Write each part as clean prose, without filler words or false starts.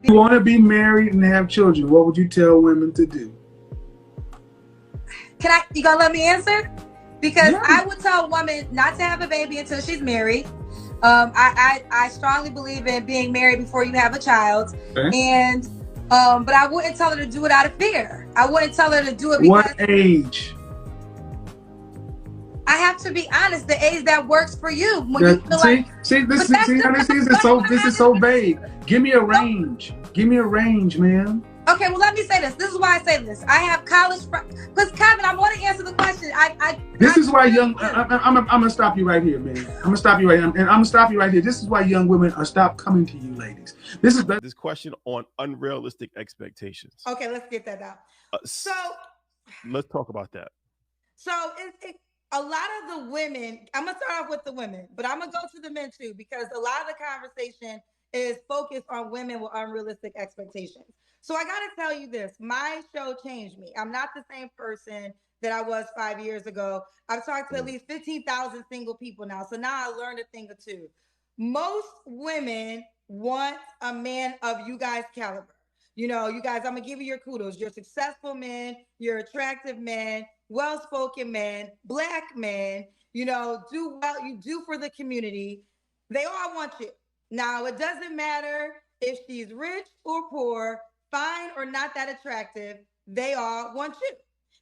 If you want to be married and have children, what would you tell women to do? You gonna let me answer? Because Yeah. I would tell a woman not to have a baby until she's married. I strongly believe in being married before you have a child. Okay. And but I wouldn't tell her to do it out of fear. I wouldn't tell her to do it because What age? I have to be honest, the age that works for you. When you feel This is so vague. Give me a range. Give me a range, man. Okay, well, let me say this. This is why I say this. I have college friends. Because, Kevin, I want to answer the question. This is why young... I'm going to stop you right here, man. I'm going to stop you right here. And I'm going to stop you right here. This is why young women are stopped coming to you, ladies. This is this question on unrealistic expectations. Okay, let's get that out. So... let's talk about that. So, a lot of the women... I'm going to start off with the women, but I'm going to go to the men, too, because a lot of the conversation is focused on women with unrealistic expectations. So I got to tell you this, my show changed me. I'm not the same person that I was 5 years ago. I've talked to at least 15,000 single people now. So now I learned a thing or two. Most women want a man of you guys' caliber. You know, you guys, I'm going to give you your kudos. You're successful men, you're attractive men, well-spoken men, black men, you know, do well, you do for the community. They all want you. Now, it doesn't matter if she's rich or poor, fine or not that attractive, they all want you.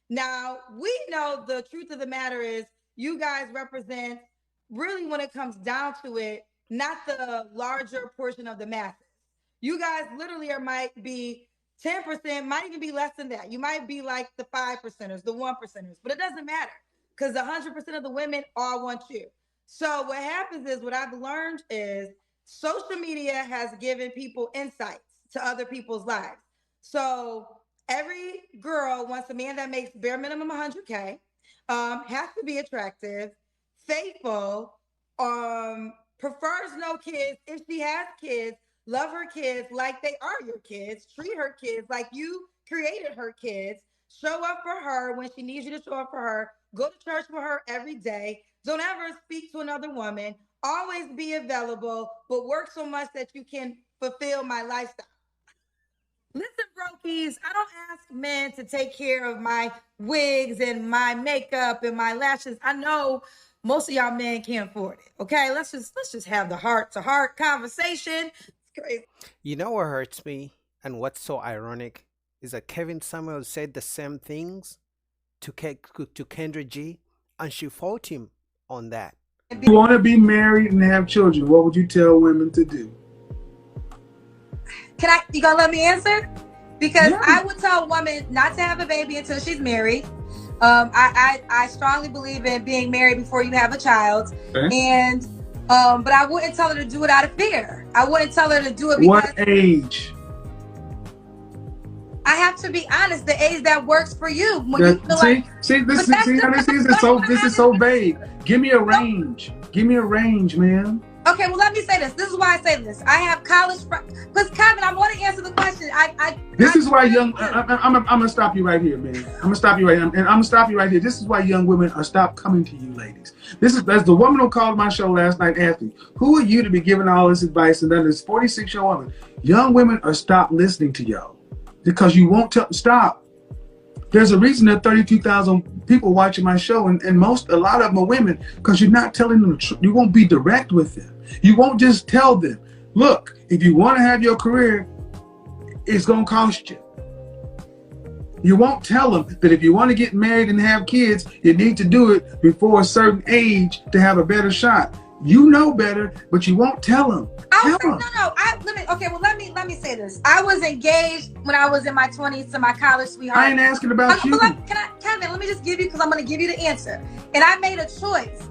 Now, we know the truth of the matter is you guys represent, really when it comes down to it, not the larger portion of the masses. You guys literally might be 10%, might even be less than that. You might be like the 5%ers, the 1%ers, but it doesn't matter because 100% of the women all want you. So what happens is, what I've learned is social media has given people insights to other people's lives. So every girl wants a man that makes bare minimum 100K, has to be attractive, faithful, prefers no kids. If she has kids, love her kids like they are your kids, treat her kids like you created her kids, show up for her when she needs you to show up for her, go to church for her every day, don't ever speak to another woman, always be available, but work so much that you can fulfill my lifestyle. Listen, brokies, I don't ask men to take care of my wigs and my makeup and my lashes. I know most of y'all men can't afford it. Okay, let's just have the heart-to-heart conversation. It's crazy. You know what hurts me and what's so ironic is that Kevin Samuel said the same things to Kendra G, and she fought him on that. If you want to be married and have children, what would you tell women to do? You gonna let me answer? Because yeah. I would tell a woman not to have a baby until she's married. I strongly believe in being married before you have a child. Okay. And but I wouldn't tell her to do it out of fear. I wouldn't tell her to do it because... What age? I have to be honest, the age that works for you. When you feel this is so vague. Give me a range. Give me a range, man. Okay, well, let me say this. This is why I say this. I have college friends. Because, Kevin, I want to answer the question. This is why young... I'm going to stop you right here, man. I'm going to stop you right here. And I'm going to stop you right here. This is why young women are stopped coming to you, ladies. That's the woman who called my show last night asking, who are you to be giving all this advice? And then this 46-year-old woman. Young women are stopped listening to y'all because you won't stop. There's a reason that 32,000 people watching my show, and a lot of them are women, because you're not telling them the truth. You won't be direct with them. You won't just tell them, look, if you want to have your career, it's going to cost you. You won't tell them that if you want to get married and have kids, you need to do it before a certain age to have a better shot. You know better, but you won't tell them. Let me say this. I was engaged when I was in my 20s to my college sweetheart. I ain't asking about you. Kevin, let me just give you, because I'm going to give you the answer. And I made a choice.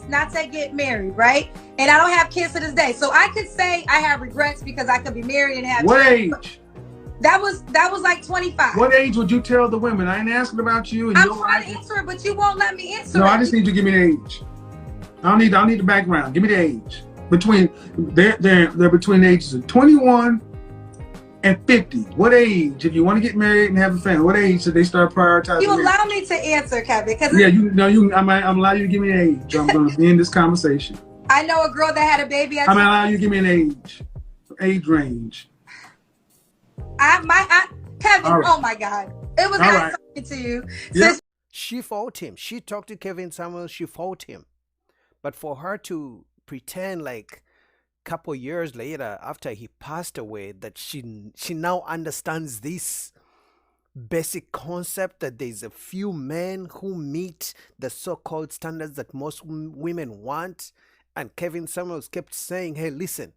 Not to get married, right? And I don't have kids to this day. So I could say I have regrets because I could be married and have What kids. Age? That was like 25. What age would you tell the women? I ain't asking about you. And I'm trying to answer it, but you won't let me answer it. No, I just need you to give me the age. I don't need the background. Give me the age. They're between the ages of 21 and 50. What age, if you want to get married and have a family, what age should they start prioritizing? You allow me to answer, Kevin? Yeah, I'm allow you to give me an age. I'm going to end this conversation. I know a girl that had a baby. I'm going to allow you to give me an age range. Kevin, All right. oh my God. It was All nice right. talking to you. Yep. Since She fought him. She talked to Kevin Samuels. She fought him. But for her to pretend like couple years later after he passed away that she now understands this basic concept that there's a few men who meet the so-called standards that most women want, and Kevin Samuels kept saying, hey, listen,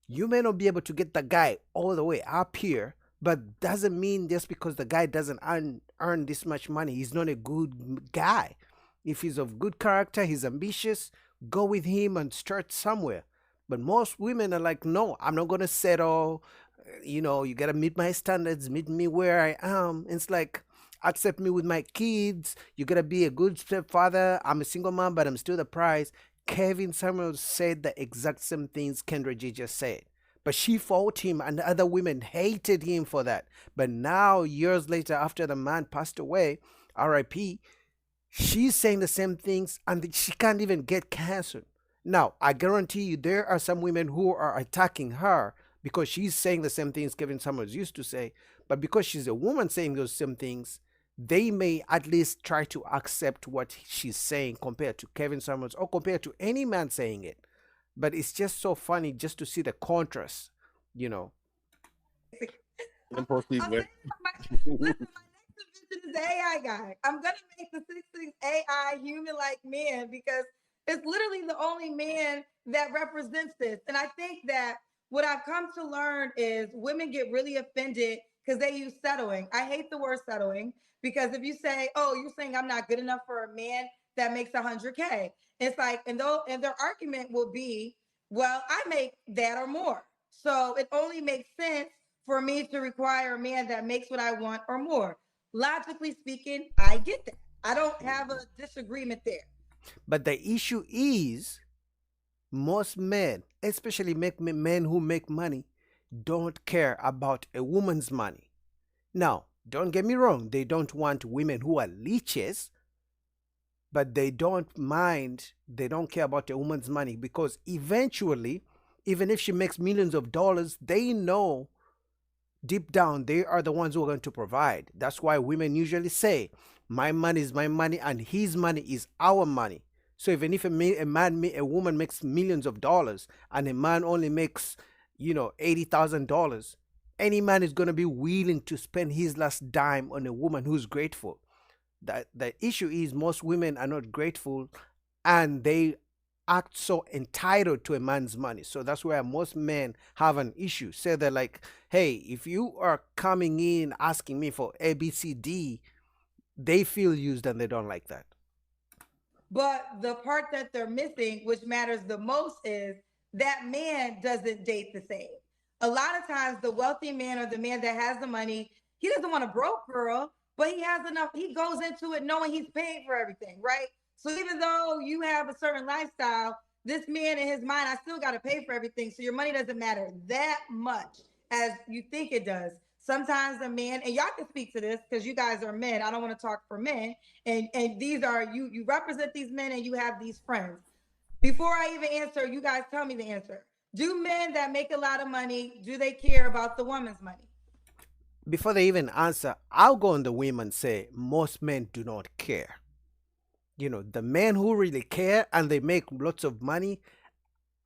you may not be able to get the guy all the way up here, but doesn't mean just because the guy doesn't earn this much money, he's not a good guy. If he's of good character, he's ambitious, go with him and start somewhere. But most women are like, no, I'm not going to settle. You got to meet my standards, meet me where I am. It's like, accept me with my kids. You got to be a good stepfather. I'm a single man, but I'm still the prize. Kevin Samuels said the exact same things Kendra G just said. But she fought him, and other women hated him for that. But now, years later, after the man passed away, RIP, she's saying the same things, and she can't even get canceled. Now, I guarantee you, there are some women who are attacking her because she's saying the same things Kevin Samuels used to say. But because she's a woman saying those same things, they may at least try to accept what she's saying compared to Kevin Samuels or compared to any man saying it. But it's just so funny just to see the contrast, you know. And proceed with. listen, my next invention is the AI guy. I'm gonna make the 6'6" AI human-like man because it's literally the only man that represents this. And I think that what I've come to learn is women get really offended because they use settling. I hate the word settling because if you say, "Oh, you're saying I'm not good enough for a man that makes 100K," it's like, and their argument will be, "Well, I make that or more, so it only makes sense for me to require a man that makes what I want or more." Logically speaking, I get that. I don't have a disagreement there. But the issue is most men, especially men who make money, don't care about a woman's money. Now, don't get me wrong, they don't want women who are leeches, but they don't mind, they don't care about a woman's money because eventually, even if she makes millions of dollars, they know deep down they are the ones who are going to provide. That's why women usually say, my money is my money and his money is our money. So even if a woman makes millions of dollars and a man only makes, $80,000, any man is going to be willing to spend his last dime on a woman who's grateful. The issue is most women are not grateful and they act so entitled to a man's money. So that's where most men have an issue. Say they're like, hey, if you are coming in asking me for ABCD, they feel used and they don't like that. But the part that they're missing, which matters the most, is that man doesn't date the same. A lot of times, the wealthy man or the man that has the money, he doesn't want a broke girl, but he has enough. He goes into it knowing he's paid for everything, right? So even though you have a certain lifestyle, this man in his mind, I still got to pay for everything. So your money doesn't matter that much as you think it does. Sometimes a man, and y'all can speak to this because you guys are men. I don't want to talk for men. And these are you represent these men and you have these friends. Before I even answer, you guys tell me the answer. Do men that make a lot of money, do they care about the woman's money? Before they even answer, I'll go on the whim and say most men do not care. The men who really care and they make lots of money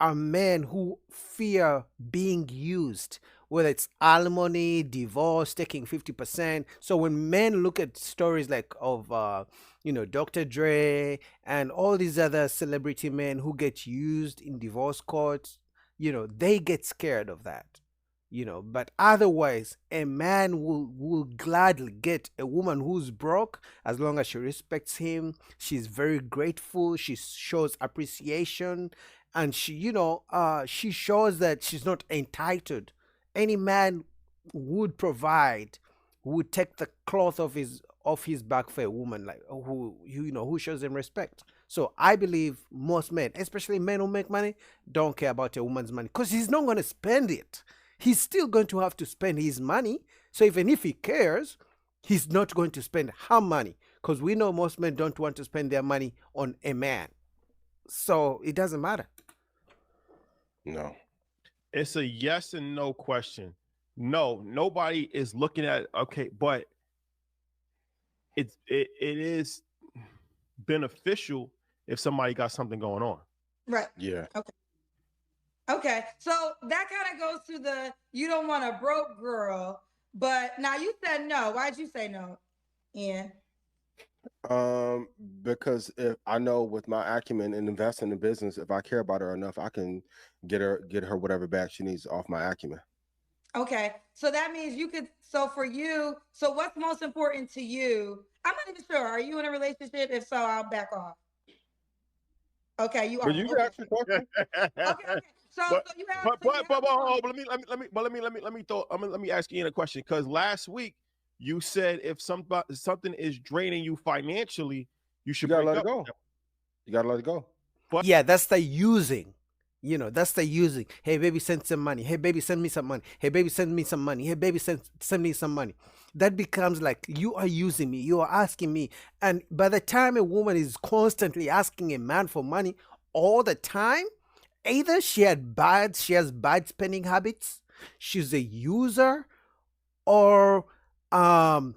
are men who fear being used, whether it's alimony, divorce, taking 50%. So when men look at stories like of, Dr. Dre and all these other celebrity men who get used in divorce courts, they get scared of that. But otherwise a man will gladly get a woman who's broke as long as she respects him, she's very grateful, she shows appreciation, and she shows that she's not entitled. Any man would provide, would take the cloth off his back for a woman like who shows him respect. So I believe most men, especially men who make money, don't care about a woman's money because he's not going to spend it. He's still going to have to spend his money. So even if he cares, he's not going to spend her money because we know most men don't want to spend their money on a man. So it doesn't matter. No. It's a yes and no question. No, nobody is looking at okay, but it is beneficial if somebody got something going on. Right. Yeah. Okay. Okay. So that kind of goes to the you don't want a broke girl, but now you said no. Why'd you say no, Ian? Because if I know with my acumen and investing in business, if I care about her enough, I can get her whatever back she needs off my acumen. Okay. So that means you could so for you, so what's most important to you? I'm not even sure. Are you in a relationship? If so, I'll back off. Okay, you are. But you can Okay. ask your question. Okay. So But so you have but so you but have but, but, a hold on, woman. let me ask Ian a question because last week you said if something is draining you financially, you You should gotta break let it up. go. You gotta let it go. But Yeah, that's the using. You know, that's the using. Hey, baby, send some money. Hey, baby, send me some money. Hey, baby, send me some money. Hey, baby, send me some money. That becomes like you are using me. You are asking me. And by the time a woman is constantly asking a man for money all the time, either she has bad spending habits, she's a user, or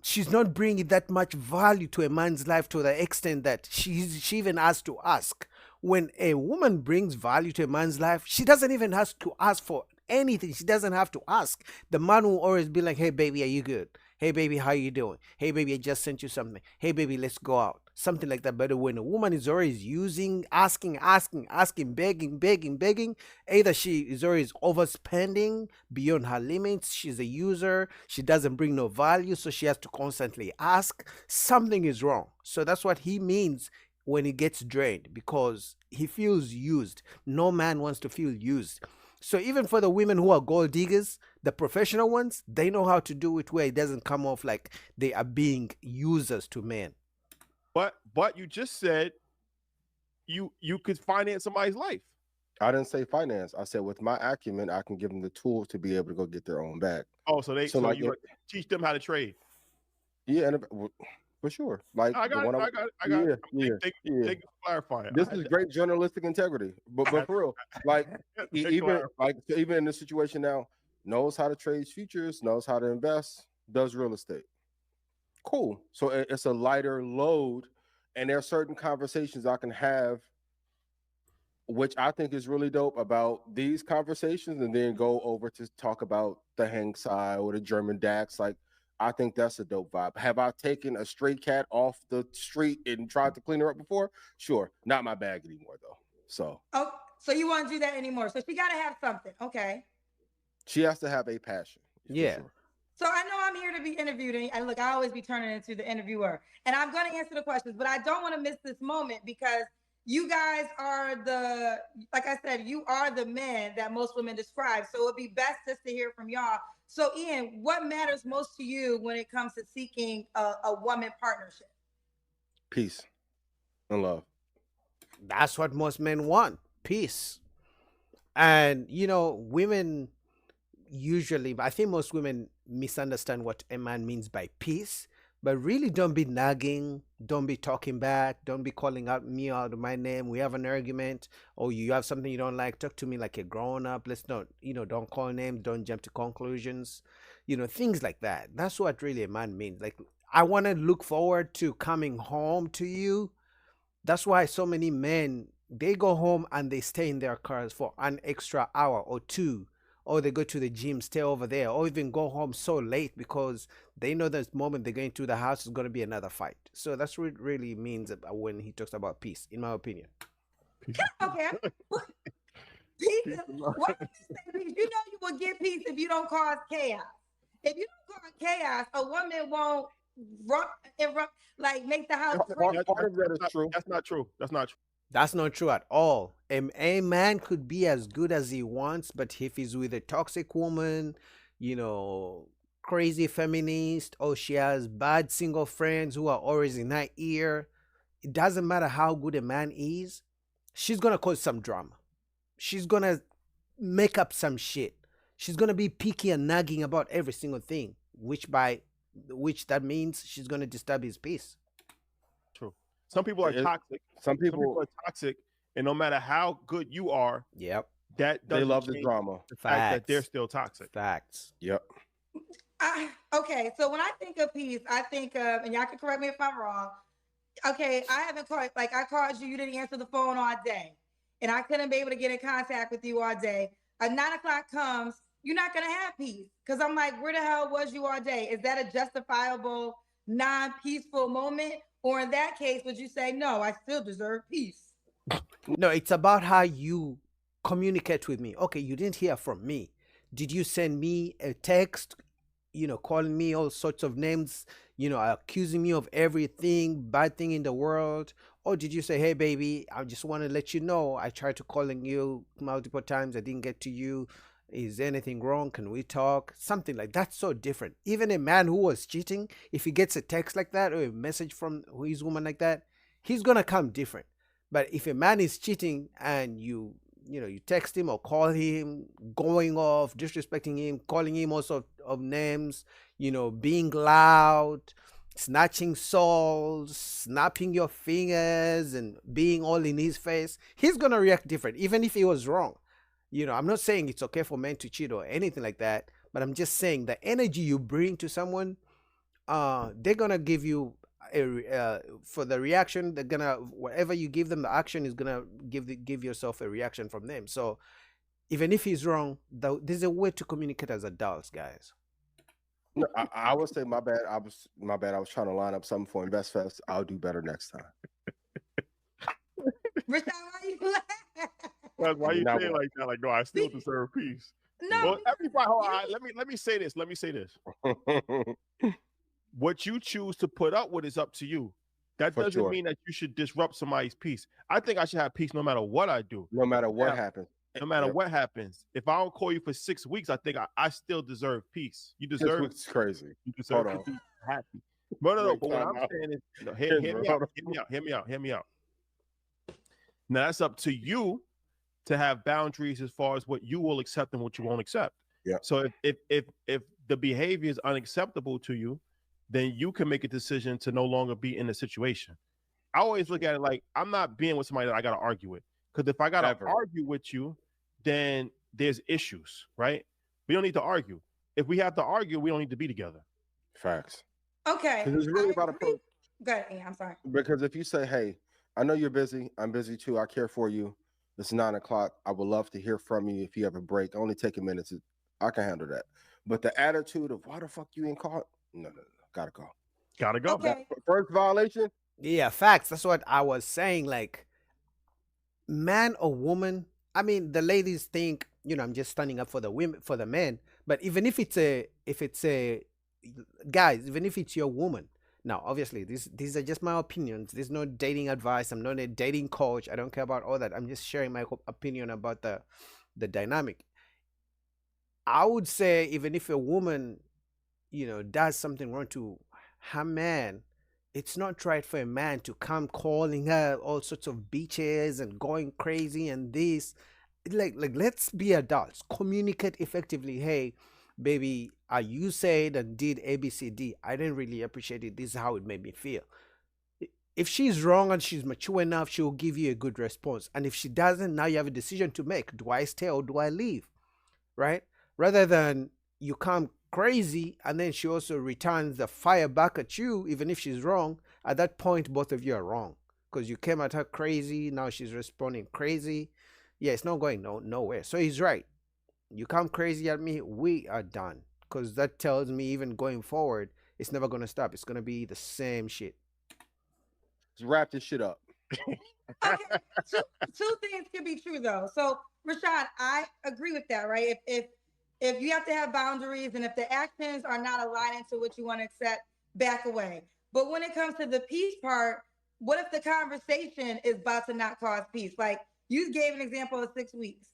she's not bringing that much value to a man's life to the extent that she even has to ask. When a woman brings value to a man's life, she doesn't even have to ask for anything. She doesn't have to ask. The man will always be like, hey baby, are you good? Hey baby, how you doing? Hey baby, I just sent you something. Hey baby, let's go out, something like that. But when a woman is always using, asking, begging, either she is always overspending beyond her limits, she's a user, she doesn't bring no value, so she has to constantly ask, something is wrong. So that's what he means when he gets drained, because he feels used. No man wants to feel used. So even for the women who are gold diggers, the professional ones, they know how to do it where it doesn't come off like they are being users to men. but you just said you could finance somebody's life. I didn't say finance. I said with my acumen, I can give them the tools to be able to go get their own bag. Oh, so like you teach them how to trade. Yeah, and for sure. Like I the got it. one I got it. I got yeah, it. yeah, yeah. Thank you for clarifying. This is great journalistic integrity. But for real, like even in this situation now, knows how to trade futures, knows how to invest, does real estate. Cool. So it's a lighter load, and there are certain conversations I can have, which I think is really dope about these conversations, and then go over to talk about the hang side or the German DAX. Like, I think that's a dope vibe. Have I taken a stray cat off the street and tried to clean her up before? Sure. Not my bag anymore, though. So Oh, so you won't do that anymore. So she got to have something. Okay. she has to have a passion, for Yeah. sure. So I know I'm here to be interviewed, and look, I always be turning into the interviewer, and I'm going to answer the questions, but I don't want to miss this moment because you guys are the, like I said, you are the men that most women describe. So it'd be best just to hear from y'all. So Ian, what matters most to you when it comes to seeking a woman partnership? Peace and love. That's what most men want, peace. And, you know, women usually, I think most women misunderstand what a man means by peace. But really, don't be nagging, don't be talking back, don't be calling out me out of my name. We have an argument, or you have something you don't like. Talk to me like a grown up. Let's not, don't call names, don't jump to conclusions, things like that. That's what really a man means. Like, I want to look forward to coming home to you. That's why so many men, they go home and they stay in their cars for an extra hour or two, or they go to the gym, stay over there, or even go home so late because they know this moment they're going to the house is going to be another fight. So that's what it really means when he talks about peace, in my opinion. Okay. Peace. Why did you say peace? You know you will get peace if you don't cause chaos. If you don't cause chaos, a woman won't like make the house crazy. Part of that is true. That's not true. That's not true. That's not true at all. A man could be as good as he wants, but if he's with a toxic woman, crazy feminist, or she has bad single friends who are always in her ear, it doesn't matter how good a man is, she's gonna cause some drama. She's gonna make up some shit. She's gonna be picky and nagging about every single thing, which that means she's gonna disturb his peace. True. Some people are toxic. Some people are toxic, and no matter how good you are, Yep. that they love change the drama. The fact that they're still toxic. Facts. Yep. Okay, so when I think of peace, I think of, and y'all can correct me if I'm wrong. Okay, I haven't called, like I called you, you didn't answer the phone all day, and I couldn't be able to get in contact with you all day. At 9 o'clock comes, you're not gonna have peace because I'm like, where the hell was you all day? Is that a justifiable, non-peaceful moment, or in that case, would you say no? I still deserve peace. No, it's about how you communicate with me. Okay, you didn't hear from me. Did you send me a text, calling me all sorts of names, accusing me of everything, bad thing in the world? Or did you say, hey, baby, I just want to let you know I tried to calling you multiple times. I didn't get to you. Is there anything wrong? Can we talk? Something like that's so different. Even a man who was cheating, if he gets a text like that or a message from his woman like that, he's going to come different. But if a man is cheating and you text him or call him, going off, disrespecting him, calling him all sorts of names, being loud, snatching souls, snapping your fingers, and being all in his face, he's gonna react different, even if he was wrong. I'm not saying it's okay for men to cheat or anything like that, but I'm just saying the energy you bring to someone, they're gonna give you for the reaction. They're gonna, whatever you give them, the action is gonna give yourself a reaction from them. So even if he's wrong, there's a way to communicate as adults, guys. No, I would say my bad. I was trying to line up something for Invest Fest. I'll do better next time. Rashad, why you That's why you Now say it what? like that? Like, no, I still deserve peace. No, Well, everybody, hold you- on, let me say this. Let me say this. What you choose to put up with is up to you. That For doesn't sure. mean that you should disrupt somebody's peace. I think I should have peace no matter what I do. No matter what Now, happens. no matter Yep. what happens. If I don't call you for 6 weeks, I think I still deserve peace. You This deserve week's crazy. you deserve Hold to on. be happy. No. Wait, But what time I'm out. saying is, Kendra, hear me hold out. Hear me out. Now that's up to you to have boundaries as far as what you will accept and what you won't accept. Yeah. So if the behavior is unacceptable to you, then you can make a decision to no longer be in the situation. I always look at it like I'm not being with somebody that I got to argue with. Because if I got to Ever. argue with you, then there's issues, right? We don't need to argue. If we have to argue, we don't need to be together. Facts. okay. Because it's really I about agree. approach. Go ahead. Yeah, I'm sorry. Because if you say, hey, I know you're busy. I'm busy too. I care for you. It's 9 o'clock. I would love to hear from you if you have a break. Only take a minute. I can handle that. But the attitude of why the fuck you ain't called? No. Gotta go. Gotta go. Okay. First violation. Yeah, facts. That's what I was saying. Like, man or woman, I mean, the ladies think, I'm just standing up for the women, for the men. But even if it's a guys, even if it's your woman, now obviously these are just my opinions. There's no dating advice. I'm not a dating coach. I don't care about all that. I'm just sharing my opinion about the dynamic. I would say even if a woman, does something wrong to her man, it's not right for a man to come calling her all sorts of bitches and going crazy and this. Like let's be adults. Communicate effectively. Hey, baby, you said and did ABCD. I didn't really appreciate it. This is how it made me feel. If she's wrong and she's mature enough, she'll give you a good response. And if she doesn't, now you have a decision to make. Do I stay or do I leave? Right? Rather than you come crazy and then she also returns the fire back at you, even if she's wrong. At that point, both of you are wrong because you came at her crazy. Now she's responding crazy. Yeah, it's not going nowhere. So he's right. You come crazy at me, we are done. Because that tells me even going forward, it's never going to stop. It's going to be the same shit. Let's wrap this shit up. Okay. Two things can be true though. So Rashad, I agree with that, right? If you have to have boundaries and if the actions are not aligning to what you want to accept, back away. But when it comes to the peace part, what if the conversation is about to not cause peace? Like you gave an example of 6 weeks.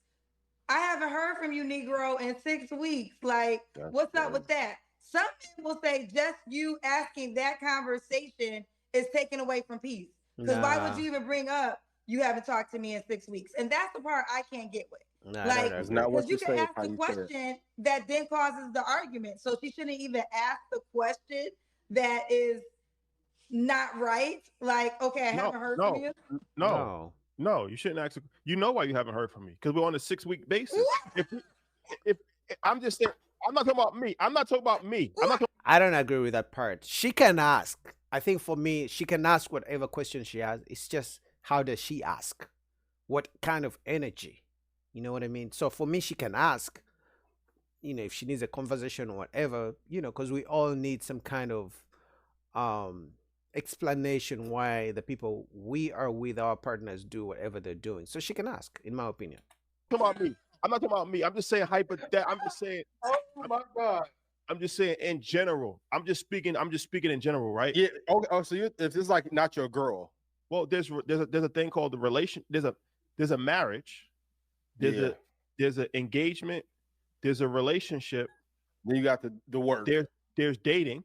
I haven't heard from you, Negro, in 6 weeks. Like, That's what's up crazy. with that? Some people say just you asking that conversation is taken away from peace. Because why would Nah, you even bring up you haven't talked to me in 6 weeks? And that's the part I can't get with. I Like, don't It's agree. not because what you you can say, it's ask how the you say it. question that then causes the argument. So she shouldn't even ask the question that is not right. Like, okay, I No, haven't heard from you. no. You shouldn't ask. You know why you haven't heard from me? Because we're on a 6 week basis. What? If I'm just saying, I'm not talking about me. I'm not talking about me. I'm not talking. I don't agree with that part. She can ask. I think for me, she can ask whatever question she has. It's just how does she ask? What kind of energy? You know what I mean? So for me, she can ask, if she needs a conversation or whatever, because we all need some kind of um explanation why the people we are with our partners do whatever they're doing. So she can ask, in my opinion. About me. I'm not talking about me. I'm just saying I'm just saying. Oh my God. I'm just saying in general. I'm just speaking in general, right? Yeah. Okay. Oh, so if this is like not your girl. Well, there's a thing called the relation. There's a marriage. There's an engagement. There's a relationship. Then you got the work. There's dating,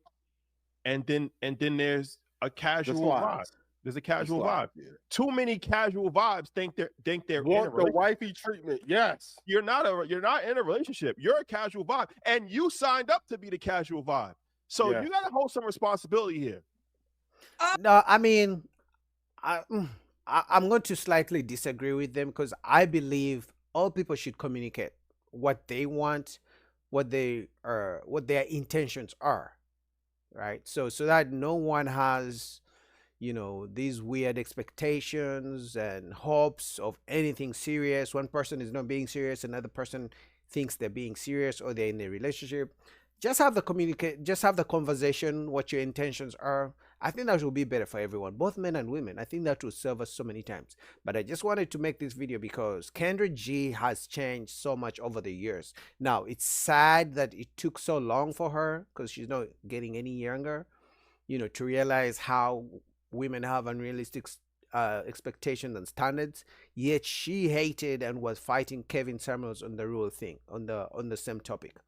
and then there's a casual vibe. There's a casual vibe. Yeah. Too many casual vibes think they're want the wifey treatment. Yes. You're not in a relationship. You're a casual vibe, and you signed up to be the casual vibe. So you got to hold some responsibility here. No, I mean, I'm going to slightly disagree with them because I believe all people should communicate what they want, what their intentions are, right? So that no one has these weird expectations and hopes of anything serious. One person is not being serious, another person thinks they're being serious or they're in a relationship. Just have the conversation, what your intentions are. I think that will be better for everyone, both men and women. I think that will serve us so many times. But I just wanted to make this video because Kendra G has changed so much over the years. Now, it's sad that it took so long for her because she's not getting any younger, to realize how women have unrealistic expectations and standards. Yet she hated and was fighting Kevin Samuels on the real thing, on the same topic.